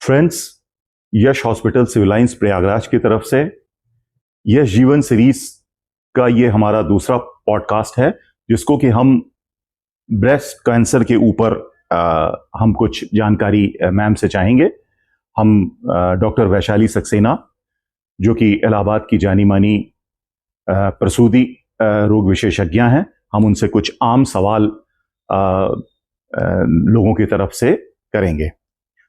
Friends, यश hospital civil lines Prayagraj की तरफ से यश जीवन सीरीज का ये हमारा दूसरा पॉडकास्ट है, जिसको कि हम ब्रेस्ट कैंसर के ऊपर हम कुछ जानकारी मैम से चाहेंगे। हम डॉक्टर वैशाली सक्सेना, जो कि इलाहाबाद की जानी मानी प्रसूति रोग विशेषज्ञ हैं, हम उनसे कुछ आम सवाल लोगों की तरफ से करेंगे।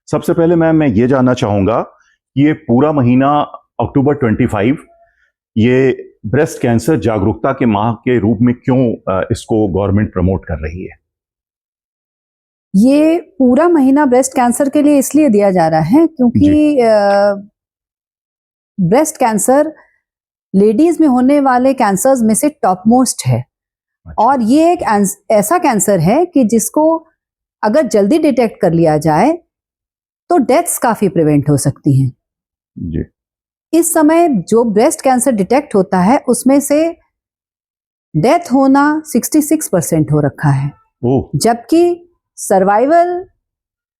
सबसे पहले मैं ये जानना चाहूँगा कि ये पूरा महीना अक्टूबर 25 ये ब्रेस्ट कैंसर जागरूकता के माह के रूप में क्यों इसको गवर्नमेंट प्रमोट कर रही है? ये पूरा महीना ब्रेस्ट कैंसर के लिए इसलिए दिया जा रहा है क्योंकि ब्रेस्ट कैंसर लेडीज में होने वाले कैंसर्स में से टॉप मोस्ट है। और ये एक ऐसा कैंसर है कि जिसको अगर जल्दी डिटेक्ट कर लिया जाए तो डेथ्स काफी प्रिवेंट हो सकती हैं जी। इस समय जो ब्रेस्ट कैंसर डिटेक्ट होता है उसमें से डेथ होना 66% हो रखा है, जबकि सर्वाइवल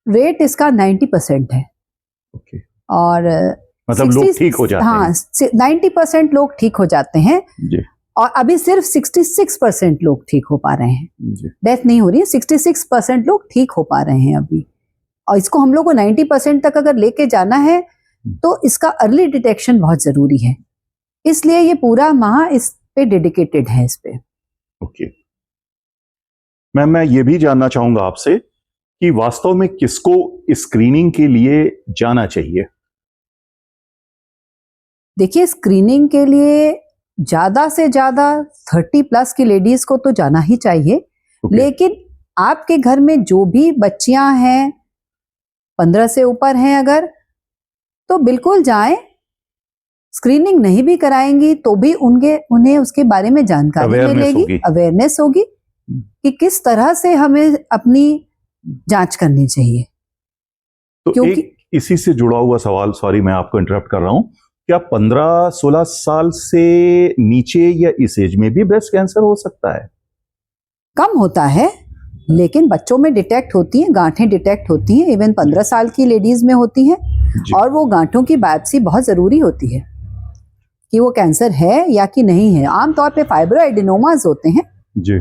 रेट इसका 90% है। और मतलब लोग ठीक हो जाते हैं। हाँ, 90% लोग ठीक हो जाते हैं जी। और अभी सिर्फ 66% लोग ठीक हो पा रहे हैं। डेथ नहीं हो रही है, 66% लोग ठीक हो पा रहे हैं अभी। और इसको हम लोग को 90% तक अगर लेके जाना है तो इसका अर्ली डिटेक्शन बहुत जरूरी है, इसलिए ये पूरा माह इस पे डेडिकेटेड है इस पे। ओके मैम, मैं ये भी जानना चाहूंगा आपसे कि वास्तव में किसको स्क्रीनिंग के लिए जाना चाहिए? देखिए, स्क्रीनिंग के लिए ज्यादा से ज्यादा 30+ की लेडीज को तो जाना ही चाहिए। लेकिन आपके घर में जो भी बच्चियां हैं 15 से ऊपर हैं अगर, तो बिल्कुल जाएं। स्क्रीनिंग नहीं भी कराएंगी तो भी उन्हें उसके बारे में जानकारी मिलेगी, अवेयरनेस होगी कि किस तरह से हमें अपनी जांच करनी चाहिए। तो क्योंकि इसी से जुड़ा हुआ सवाल, सॉरी मैं आपको इंटरप्ट कर रहा हूं, क्या 15-16 साल से नीचे या इस एज में भी ब्रेस्ट कैंसर हो सकता है? कम होता है, लेकिन बच्चों में डिटेक्ट होती हैं, गांठें डिटेक्ट होती हैं, इवन 15 साल की लेडीज में होती हैं। और वो गांठों की बायोप्सी बहुत जरूरी होती है कि वो कैंसर है या कि नहीं है। आमतौर पे फाइब्रोएडेनोमास होते हैं जी,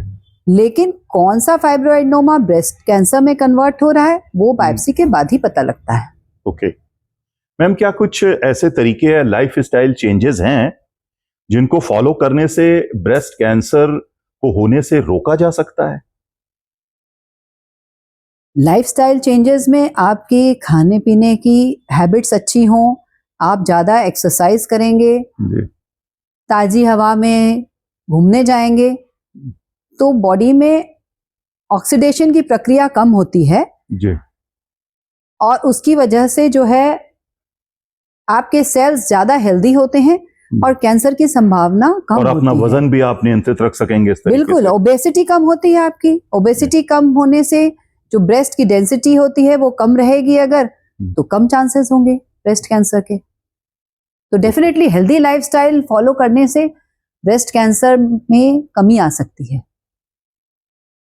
लेकिन कौन सा फाइब्रोएडेनोमा ब्रेस्ट कैंसर में कन्वर्ट हो रहा है वो बायोप्सी के बाद ही पता लगता है। ओके मैम, क्या कुछ ऐसे तरीके या लाइफ स्टाइल चेंजेस हैं जिनको फॉलो करने से ब्रेस्ट कैंसर को होने से रोका जा सकता है? लाइफस्टाइल चेंजेस में आपके खाने पीने की हैबिट्स अच्छी हों, आप ज़्यादा एक्सरसाइज करेंगे, ताज़ी हवा में घूमने जाएंगे, तो बॉडी में ऑक्सीडेशन की प्रक्रिया कम होती है जी। और उसकी वजह से जो है आपके सेल्स ज़्यादा हेल्दी होते हैं और कैंसर की संभावना कम होती है। और अपना वजन भी आप नियंत्रित रख सकेंगे इस तरीके बिल्कुल से। ओबेसिटी कम होती है आपकी। ओबेसिटी कम होने से जो ब्रेस्ट की डेंसिटी होती है वो कम रहेगी अगर, तो कम चांसेस होंगे ब्रेस्ट कैंसर के। तो डेफिनेटली हेल्दी लाइफस्टाइल फॉलो करने से ब्रेस्ट कैंसर में कमी आ सकती है।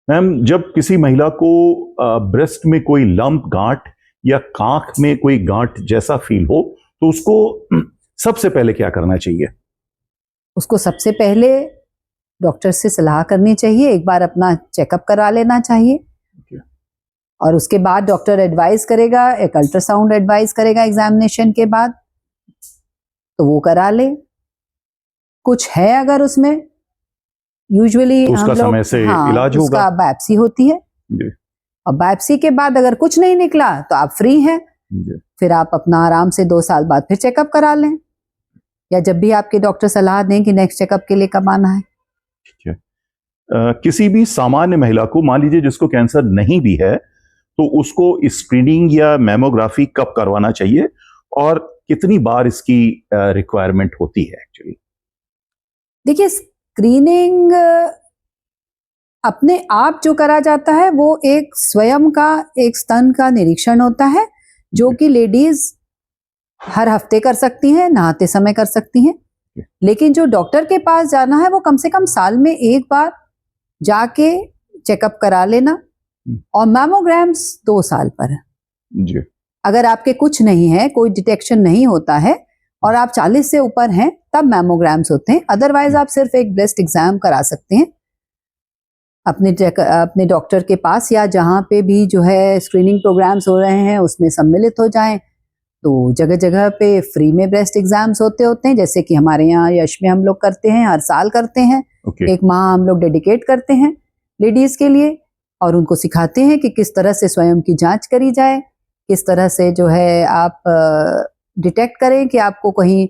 मैम, जब किसी महिला को ब्रेस्ट में कोई लंप, गांठ या कांख में कोई गांठ जैसा फील हो तो उसको सबसे पहले क्या करना चाहिए? उसको सबसे पहले डॉक्टर से सलाह करनी चाहिए, एक बार अपना चेकअप करा लेना चाहिए। और उसके बाद डॉक्टर एडवाइस करेगा, एक अल्ट्रासाउंड एडवाइस करेगा एग्जामिनेशन के बाद, तो वो करा ले। कुछ है अगर उसमें, यूजुअली तो उसका समय से इलाज होगा। उसका बायोप्सी होती है जी। और बायोप्सी के बाद अगर कुछ नहीं निकला तो आप फ्री हैं, फिर आप अपना आराम से 2 साल बाद फिर चेकअप करा लें, या जब भी आपके डॉक्टर सलाह दें कि नेक्स्ट चेकअप के लिए कब आना है। ठीक है। किसी भी सामान्य महिला को, मान लीजिए जिसको कैंसर नहीं भी है, तो उसको स्क्रीनिंग या मैमोग्राफी कब करवाना चाहिए और कितनी बार इसकी रिक्वायरमेंट होती है एक्चुअली? देखिए, स्क्रीनिंग अपने आप जो करा जाता है वो एक स्वयं का एक स्तन का निरीक्षण होता है, जो कि लेडीज हर हफ्ते कर सकती हैं, नहाते समय कर सकती हैं। लेकिन जो डॉक्टर के पास जाना है वो कम से कम साल में एक बार जाके चेकअप करा लेना, और मैमोग्राम्स 2 साल पर है जी। अगर आपके कुछ नहीं है, कोई डिटेक्शन नहीं होता है और आप 40 से ऊपर हैं, तब मैमोग्राम्स होते हैं। अदरवाइज आप सिर्फ एक ब्रेस्ट एग्जाम करा सकते हैं अपने डॉक्टर के पास, या जहाँ पे भी जो है स्क्रीनिंग प्रोग्राम्स हो रहे हैं उसमें सम्मिलित हो जाएं। तो जगह जगह पे फ्री में ब्रेस्ट एग्जाम्स होते हैं, जैसे कि हमारे यहाँ यश में हम लोग करते हैं, हर साल करते हैं। एक माह हम लोग डेडिकेट करते हैं लेडीज के लिए और उनको सिखाते हैं कि किस तरह से स्वयं की जांच करी जाए, किस तरह से जो है आप डिटेक्ट करें कि आपको कहीं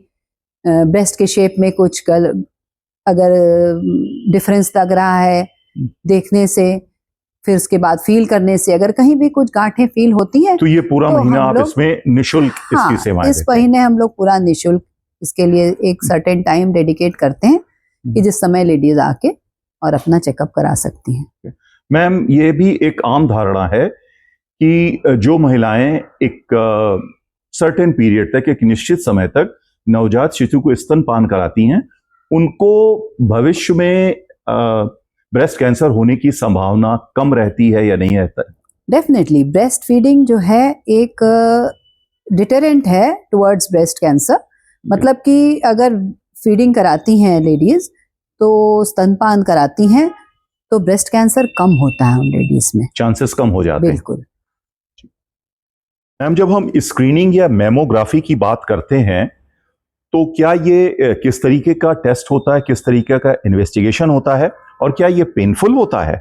ब्रेस्ट के शेप में कुछ अगर डिफरेंस लग रहा है देखने से, फिर उसके बाद फील करने से अगर कहीं भी कुछ गांठें फील होती हैं तो ये पूरा तो महीना आप इसमें निशुल्क इसकी सेवाएं इस महीने हम लोग पूरा निशुल्क इसके लिए एक सर्टेन टाइम डेडिकेट करते हैं कि जिस समय लेडीज आके और अपना चेकअप करा सकती हैं। मैम, ये भी एक आम धारणा है कि जो महिलाएं एक सर्टेन पीरियड तक, एक निश्चित समय तक नवजात शिशु को स्तनपान कराती हैं, उनको भविष्य में ब्रेस्ट कैंसर होने की संभावना कम रहती है या नहीं रहता है? डेफिनेटली ब्रेस्ट फीडिंग जो है एक डिटरेंट है टुवर्ड्स ब्रेस्ट कैंसर। मतलब कि अगर फीडिंग कराती हैं लेडीज, तो स्तनपान कराती हैं, तो ब्रेस्ट कैंसर कम होता है उन लेडीज में, चांसेस कम हो जाते हैं। बिल्कुल। मैम, जब हम स्क्रीनिंग या मेमोग्राफी की बात करते हैं तो क्या ये किस तरीके का टेस्ट होता है, किस तरीके का इन्वेस्टिगेशन होता है और क्या ये पेनफुल होता है?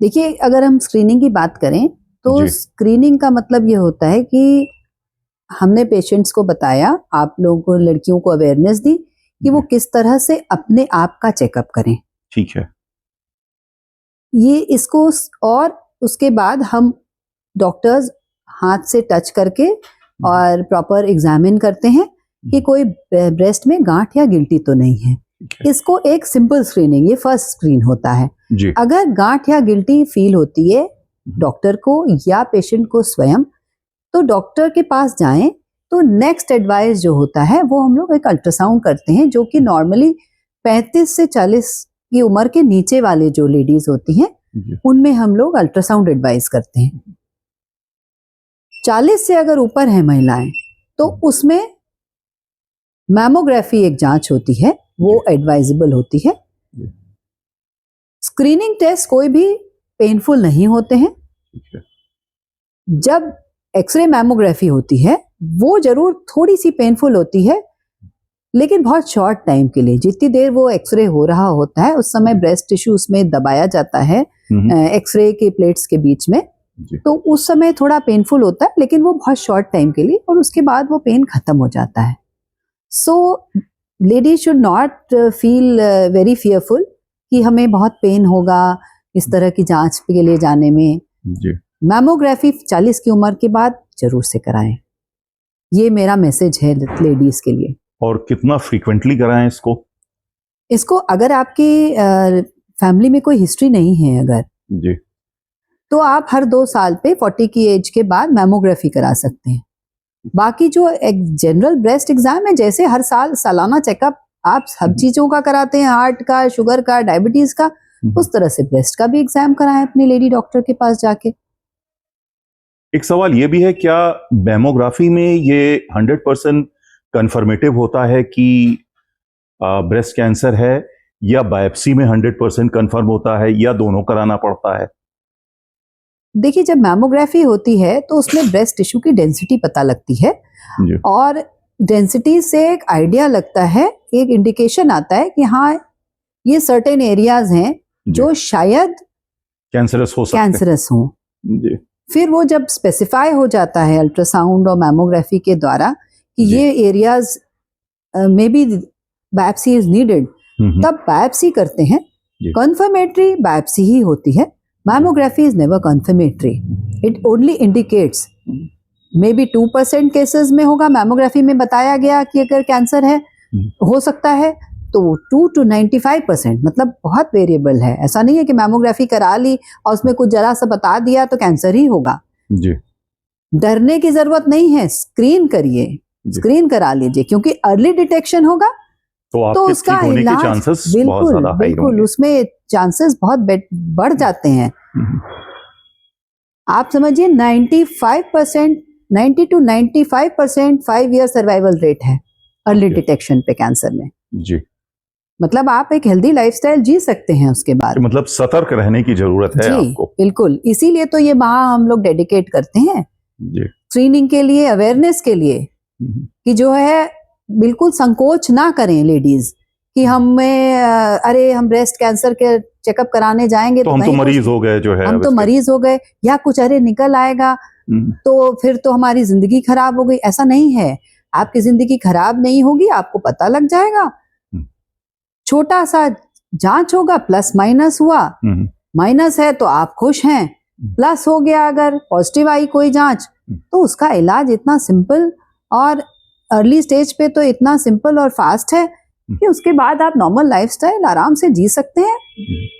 देखिए, अगर हम स्क्रीनिंग की बात करें तो स्क्रीनिंग का मतलब ये होता है कि हमने पेशेंट्स को बताया, आप लोगों को, लड़कियों को अवेयरनेस दी कि वो किस तरह से अपने आप का चेकअप करें। ठीक है। ये इसको, और उसके बाद हम डॉक्टर्स हाथ से टच करके और प्रॉपर एग्जामिन करते हैं कि कोई ब्रेस्ट में गांठ या गिल्टी तो नहीं है। इसको एक सिंपल स्क्रीनिंग, ये फर्स्ट स्क्रीन होता है। अगर गांठ या गिल्टी फील होती है डॉक्टर को या पेशेंट को स्वयं, तो डॉक्टर के पास जाएं। तो नेक्स्ट एडवाइस जो होता है वो हम लोग एक अल्ट्रासाउंड करते हैं, जो कि नॉर्मली 35 से 40 की उम्र के नीचे वाले जो लेडीज होती हैं उनमें हम लोग अल्ट्रासाउंड एडवाइस करते हैं। 40 से अगर ऊपर है महिलाएं तो उसमें मैमोग्राफी एक जांच होती है, वो एडवाइजेबल होती है। स्क्रीनिंग टेस्ट कोई भी पेनफुल नहीं होते हैं। जब एक्सरे मैमोग्राफी होती है वो जरूर थोड़ी सी पेनफुल होती है, लेकिन बहुत शॉर्ट टाइम के लिए। जितनी देर वो एक्सरे हो रहा होता है उस समय ब्रेस्ट टिश्यू उसमें दबाया जाता है एक्सरे के प्लेट्स के बीच में, तो उस समय थोड़ा पेनफुल होता है, लेकिन वो बहुत शॉर्ट टाइम के लिए, और उसके बाद वो पेन खत्म हो जाता है। So lady should not feel very fearful कि हमें बहुत पेन होगा इस तरह की जांच के लिए जाने में। मैमोग्राफी 40 की उम्र के बाद जरूर से कराएं, ये मेरा मैसेज है लेडीज के लिए। और कितना फ्रीक्वेंटली कराएं इसको अगर आपकी फैमिली में कोई हिस्ट्री नहीं है अगर जी, तो आप हर 2 साल पे 40 की एज के बाद मैमोग्राफी करा सकते हैं। बाकी जो एक जनरल ब्रेस्ट एग्जाम है, जैसे हर साल सालाना चेकअप आप सब चीजों का कराते हैं, हार्ट का, शुगर का, डायबिटीज का, उस तरह से ब्रेस्ट का भी एग्जाम कराएं अपनी लेडी डॉक्टर के पास जाके। एक सवाल ये भी है, क्या मैमोग्राफी में ये 100% कंफर्मेटिव होता है कि ब्रेस्ट कैंसर है, या बायोप्सी में 100% कंफर्म होता है, या दोनों कराना पड़ता है? देखिए, जब मैमोग्राफी होती है तो उसमें ब्रेस्ट टिश्यू की डेंसिटी पता लगती है और डेंसिटी से एक आइडिया लगता है, एक इंडिकेशन आता है कि हाँ ये सर्टेन एरियाज हैं जो शायद कैंसरस हो जी। फिर वो जब स्पेसिफाई हो जाता है अल्ट्रासाउंड और मैमोग्राफी के द्वारा कि ये एरियाज में बी बायोप्सी इज नीडेड, तब बायोप्सी करते हैं। कंफर्मेटरी बायोप्सी ही होती है, mammography is never confirmatory, it only indicates. May be 2% cases में होगा, मैमोग्राफी में बताया गया कि अगर कैंसर है हो सकता है, तो 2 to 95%, मतलब बहुत वेरिएबल है। ऐसा नहीं है कि मैमोग्राफी करा ली और उसमें कुछ जरा सा बता दिया तो कैंसर ही होगा जी। डरने की जरूरत नहीं है, स्क्रीन करिए, स्क्रीन करा लीजिए, क्योंकि अर्ली डिटेक्शन होगा तो उसका इलाज बिल्कुल उसमें चांसेस बहुत बढ़ जाते हैं। आप समझिए 95% 90 to 95% 5 ईयर सर्वाइवल रेट है अर्ली डिटेक्शन पे कैंसर में। जी, मतलब आप एक हेल्दी लाइफस्टाइल जी सकते हैं उसके बाद। मतलब सतर्क रहने की जरूरत है जी आपको। बिल्कुल, इसीलिए तो ये माह हम लोग डेडिकेट करते हैं जी, स्क्रीनिंग के लिए, अवेयरनेस के लिए, कि जो है बिल्कुल संकोच ना करें लेडीज कि हमें अरे हम ब्रेस्ट कैंसर के चेकअप कराने जाएंगे तो हम तो कहीं मरीज हो गए, जो है हम अब तो इसके। मरीज हो गए, या कुछ अरे निकल आएगा तो फिर तो हमारी जिंदगी खराब हो गई। ऐसा नहीं है, आपकी जिंदगी खराब नहीं होगी, आपको पता लग जाएगा। छोटा सा जांच होगा, प्लस माइनस हुआ, माइनस है तो आप खुश हैं, प्लस हो गया अगर पॉजिटिव आई कोई जांच, तो उसका इलाज इतना सिंपल और अर्ली स्टेज पे तो इतना सिंपल और फास्ट है कि उसके बाद आप नॉर्मल लाइफस्टाइल आराम से जी सकते हैं।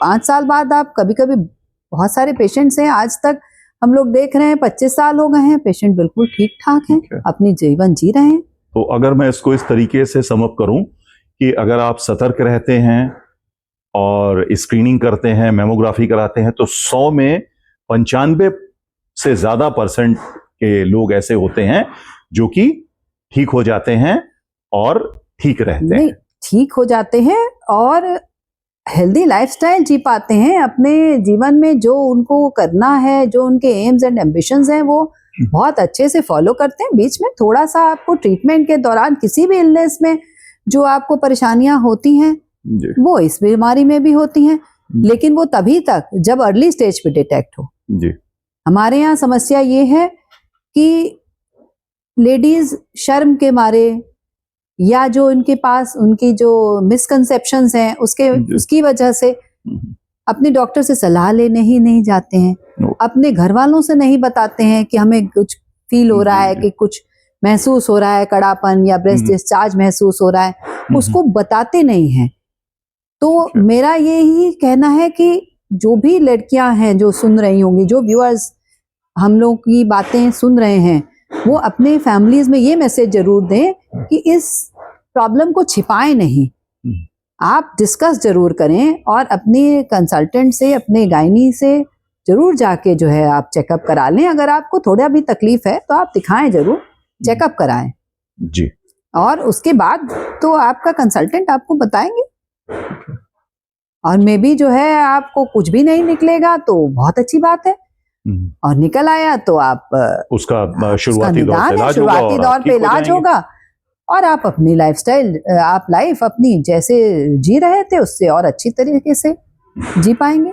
5 साल बाद आप, कभी कभी बहुत सारे पेशेंट्स हैं आज तक हम लोग देख रहे हैं 25 साल हो गए हैं, पेशेंट बिल्कुल ठीक ठाक हैं, अपनी जीवन जी रहे हैं। तो अगर मैं इसको इस तरीके से सम अप करूं कि अगर आप सतर्क रहते हैं और स्क्रीनिंग करते हैं, मेमोग्राफी कराते हैं, तो 100 में 95 से ज्यादा % के लोग ऐसे होते हैं जो कि ठीक हो जाते हैं और ठीक रहते हैं। ठीक हो जाते हैं और हेल्दी लाइफस्टाइल जी पाते हैं, अपने जीवन में जो उनको करना है, जो उनके एम्स एंड एम्बिशंस हैं, वो बहुत अच्छे से फॉलो करते हैं। बीच में थोड़ा सा आपको ट्रीटमेंट के दौरान किसी भी इलनेस में जो आपको परेशानियां होती हैं वो इस बीमारी में भी होती हैं, लेकिन वो तभी तक जब अर्ली स्टेज पे डिटेक्ट हो। जी, हमारे यहाँ समस्या ये है कि लेडीज शर्म के मारे या जो इनके पास उनकी जो मिसकंसेप्शंस हैं उसकी वजह से अपने डॉक्टर से सलाह लेने ही नहीं जाते हैं, अपने घर वालों से नहीं बताते हैं कि हमें कुछ फील हो रहा है, कि कुछ महसूस हो रहा है, कड़ापन या ब्रेस्ट डिस्चार्ज महसूस हो रहा है, उसको बताते नहीं हैं। तो मेरा यही कहना है कि जो भी लड़कियां हैं जो सुन रही होंगी, जो व्यूअर्स हम लोग की बातें सुन रहे हैं, वो अपने फैमिलीज में ये मैसेज जरूर दें कि इस प्रॉब्लम को छिपाएं नहीं, आप डिस्कस जरूर करें और अपने कंसल्टेंट से, अपने गायनी से जरूर जाके जो है आप चेकअप करा लें। अगर आपको थोड़ा भी तकलीफ है तो आप दिखाएं, जरूर चेकअप कराएं जी, और उसके बाद तो आपका कंसल्टेंट आपको बताएंगे। और मे भी जो है आपको कुछ भी नहीं निकलेगा तो बहुत अच्छी बात है, और निकल आया तो आप उसका शुरुआती दौर पे इलाज होगा और आप अपनी लाइफस्टाइल, आप लाइफ अपनी जैसे जी रहे थे उससे और अच्छी तरीके से जी पाएंगे।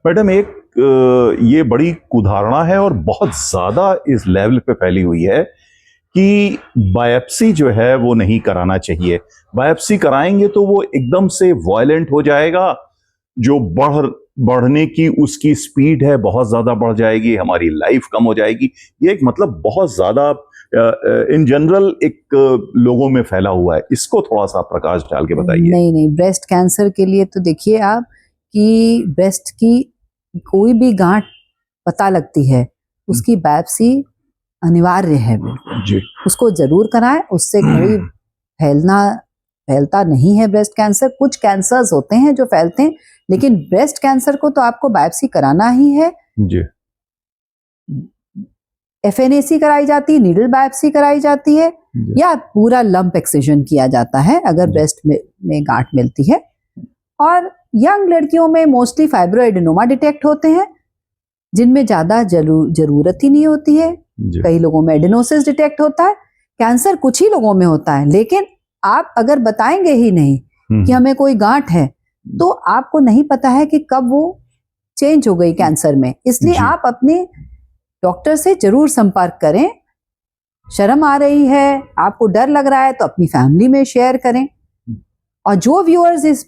मैडम, एक ये बड़ी कुधारणा है और बहुत ज्यादा इस लेवल पे फैली हुई है कि बायोप्सी जो है वो नहीं कराना चाहिए। बायोप्सी कराएंगे तो वो एकदम से वायलेंट हो जाएगा, जो बढ़ने की उसकी स्पीड है बहुत ज्यादा बढ़ जाएगी, हमारी लाइफ कम हो जाएगी। ये एक मतलब बहुत ज्यादा इन जनरल एक लोगों में फैला हुआ है। इसको थोड़ा सा प्रकाश डाल के बताइए। नहीं, ब्रेस्ट कैंसर के लिए तो देखिए आप कि ब्रेस्ट की कोई भी गांठ पता लगती है, उसकी बायोप्सी अनिवार्य है जी, उसको जरूर कराएं। उससे कोई फैलता नहीं है ब्रेस्ट कैंसर। कुछ कैंसर्स होते हैं जो फैलते हैं, लेकिन ब्रेस्ट कैंसर को तो आपको बायोप्सी कराना ही है। जी, FNAC कराई जाती है, नीडल बायोप्सी कराई जाती है, या पूरा लंप एक्सिजन किया जाता है अगर ब्रेस्ट में गांठ मिलती है। और यंग लड़कियों में मोस्टली फाइब्रोएडेनोमा डिटेक्ट होते हैं, जिनमें ज्यादा जरूरत ही नहीं होती है। कई लोगों में एडेनोसिस डिटेक्ट होता है। कैंसर कुछ ही लोगों में होता है, लेकिन आप अगर बताएंगे ही नहीं कि हमें कोई गांठ है, तो आपको नहीं पता है कि कब वो चेंज हो गई कैंसर में। इसलिए आप अपने डॉक्टर से जरूर संपर्क करें। शर्म आ रही है, आपको डर लग रहा है, तो अपनी फैमिली में शेयर करें। और जो व्यूअर्स इस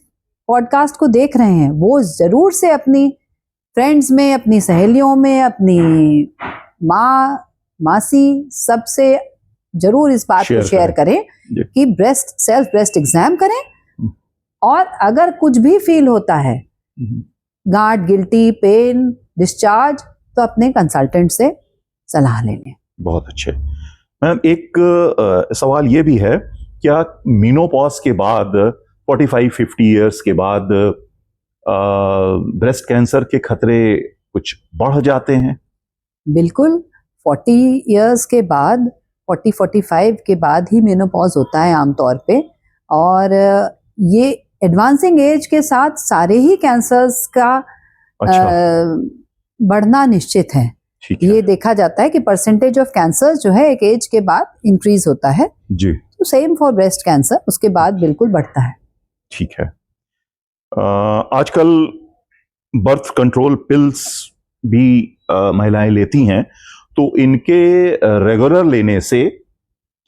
पॉडकास्ट को देख रहे हैं, वो जरूर से अपनी फ्रेंड्स में, अपनी सहेलियों में, अपनी मासी सबसे जरूर इस बात को शेयर करें कि सेल्फ ब्रेस्ट एग्जाम करें। और अगर कुछ भी फील होता है, गांठ, गिल्टी, पेन, डिस्चार्ज, तो अपने कंसल्टेंट से सलाह ले लें। बहुत अच्छे। मैम, एक सवाल ये भी है, क्या मीनोपॉज के बाद 45-50 इयर्स के बाद ब्रेस्ट कैंसर के खतरे कुछ बढ़ जाते हैं? बिल्कुल, 40 इयर्स के बाद, 40-45 के बाद ही मेनोपॉज होता है आमतौर पे, और ये एडवांसिंग एज के साथ सारे ही कैंसर्स का अच्छा, बढ़ना निश्चित है। ठीक है ये देखा जाता है कि परसेंटेज ऑफ कैंसर जो है एक एज के बाद इंक्रीज होता है, जी, तो सेम फॉर ब्रेस्ट कैंसर, उसके बाद बिल्कुल बढ़ता है। ठीक है। आजकल बर्थ कंट्रोल पिल्स भी महिलाएं लेती हैं, तो इनके रेगुलर लेने से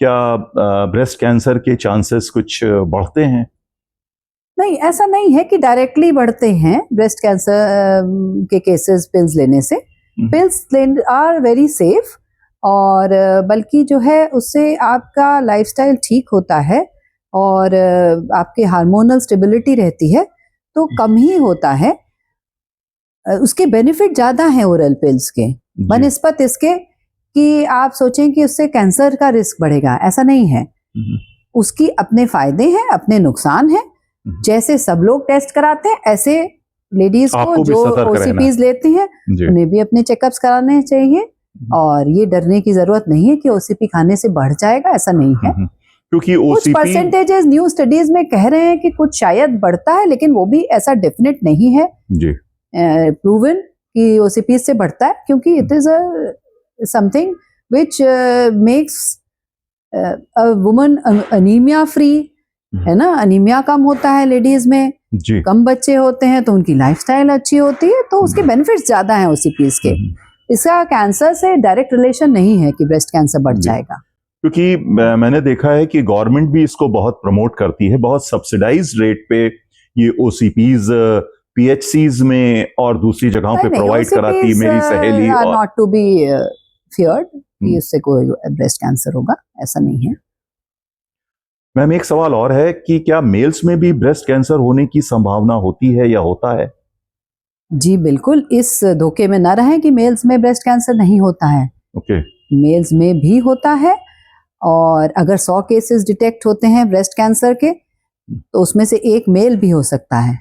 क्या ब्रेस्ट कैंसर के चांसेस कुछ बढ़ते हैं? नहीं, ऐसा नहीं है कि डायरेक्टली बढ़ते हैं ब्रेस्ट कैंसर के केसेस पिल्स लेने से। पिल्स आर वेरी सेफ, और बल्कि जो है उससे आपका लाइफस्टाइल ठीक होता है, और आपके हार्मोनल स्टेबिलिटी रहती है, तो कम ही होता है। उसके बेनिफिट ज़्यादा हैं ओरल पिल्स के जी, बनिस्बत इसके कि आप सोचें कि उससे कैंसर का रिस्क बढ़ेगा, ऐसा नहीं है। उसकी अपने फायदे हैं, अपने नुकसान हैं। जैसे सब लोग टेस्ट कराते हैं, ऐसे लेडीज को आपको भी जो सतर्क रहना ओसीपीज लेती हैं जी, उन्हें भी अपने चेकअप्स कराने चाहिए, और ये डरने की जरूरत नहीं है कि ओसीपी खाने से बढ़ जाएगा, ऐसा नहीं है। क्योंकि कुछ ओसीपी परसेंटेजेस न्यू स्टडीज में कह रहे हैं कि कुछ शायद बढ़ता है, लेकिन वो भी ऐसा डेफिनेट नहीं है जी, प्रूवन कि ओसीपी से बढ़ता है, क्योंकि it is something which makes a woman anaemia free, है ना। अनीमिया कम होता है लेडीज में, जी, कम बच्चे होते हैं तो उनकी लाइफस्टाइल अच्छी होती है, तो उसके बेनिफिट्स ज्यादा हैं ओसीपीज के। इसका कैंसर से डायरेक्ट रिलेशन नहीं है कि ब्रेस्ट कैंसर बढ़ जी। जाएगा। क्योंकि मैंने देखा है कि गवर्नमेंट भी इसको बहुत प्रमोट करती है, बहुत सब्सिडाइज्ड रेट पे ये ओसीपीज पीएचसीज में और दूसरी जगहों पे प्रोवाइड कराती है। मेरी सहेली आर और नॉट टू बी फियर्ड कि उससे कोई ब्रेस्ट कैंसर होगा, ऐसा नहीं है। मैम, एक सवाल और है कि क्या मेल्स में भी ब्रेस्ट कैंसर होने की संभावना होती है या होता है? जी बिल्कुल, इस धोखे में ना रहें कि मेल्स में ब्रेस्ट कैंसर नहीं होता है। ओके, मेल्स में भी होता है, और अगर 100 केसेस डिटेक्ट होते हैं ब्रेस्ट कैंसर के, तो उसमें से एक मेल भी हो सकता है।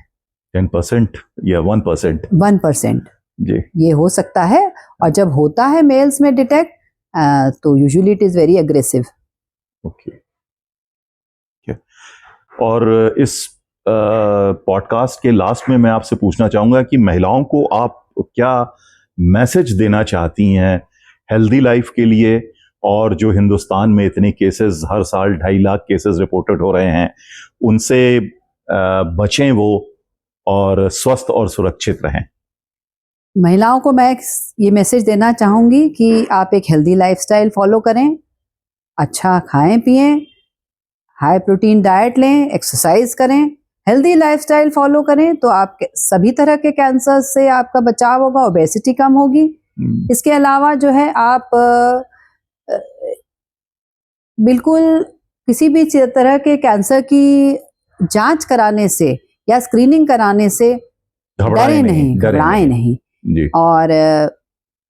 10% या 1%? 1% जी, ये हो सकता है, और जब होता है मेल्स में डिटेक्ट, तो usually it is very aggressive. Okay, और इस पॉडकास्ट के लास्ट में मैं आपसे पूछना चाहूंगा कि महिलाओं को आप क्या मैसेज देना चाहती हैं हेल्दी लाइफ के लिए, और जो हिंदुस्तान में इतने केसेस हर साल 2.5 लाख केसेस रिपोर्टेड हो रहे हैं, उनसे बचें वो और स्वस्थ और सुरक्षित रहें? महिलाओं को मैं ये मैसेज देना चाहूंगी कि आप एक हेल्दी लाइफस्टाइल फॉलो करें, अच्छा खाएं पिएं, हाई प्रोटीन डाइट लें, एक्सरसाइज करें, हेल्दी लाइफस्टाइल फॉलो करें, तो आप सभी तरह के कैंसर से आपका बचाव होगा, ओबेसिटी कम होगी। इसके अलावा जो है आप बिल्कुल किसी भी तरह के कैंसर की जांच कराने से या स्क्रीनिंग कराने से डरे नहीं, घबराएं नहीं, जी, और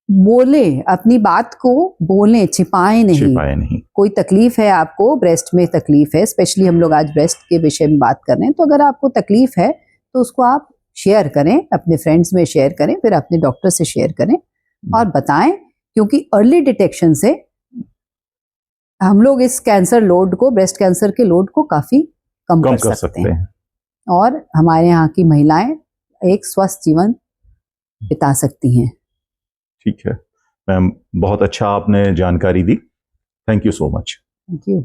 बोले, अपनी बात को बोलें, छिपाएं नहीं। कोई तकलीफ है आपको, ब्रेस्ट में तकलीफ है, स्पेशली हम लोग आज ब्रेस्ट के विषय में बात कर रहे हैं, तो अगर आपको तकलीफ है तो उसको आप शेयर करें, अपने फ्रेंड्स में शेयर करें, फिर अपने डॉक्टर से शेयर करें और बताएं, क्योंकि अर्ली डिटेक्शन से हम लोग इस कैंसर लोड को, ब्रेस्ट कैंसर के लोड को काफी कम कर सकते हैं, और हमारे यहाँ की महिलाएं एक स्वस्थ जीवन बिता सकती हैं। ठीक है मैम, बहुत अच्छा आपने जानकारी दी। Thank you so much. Thank you.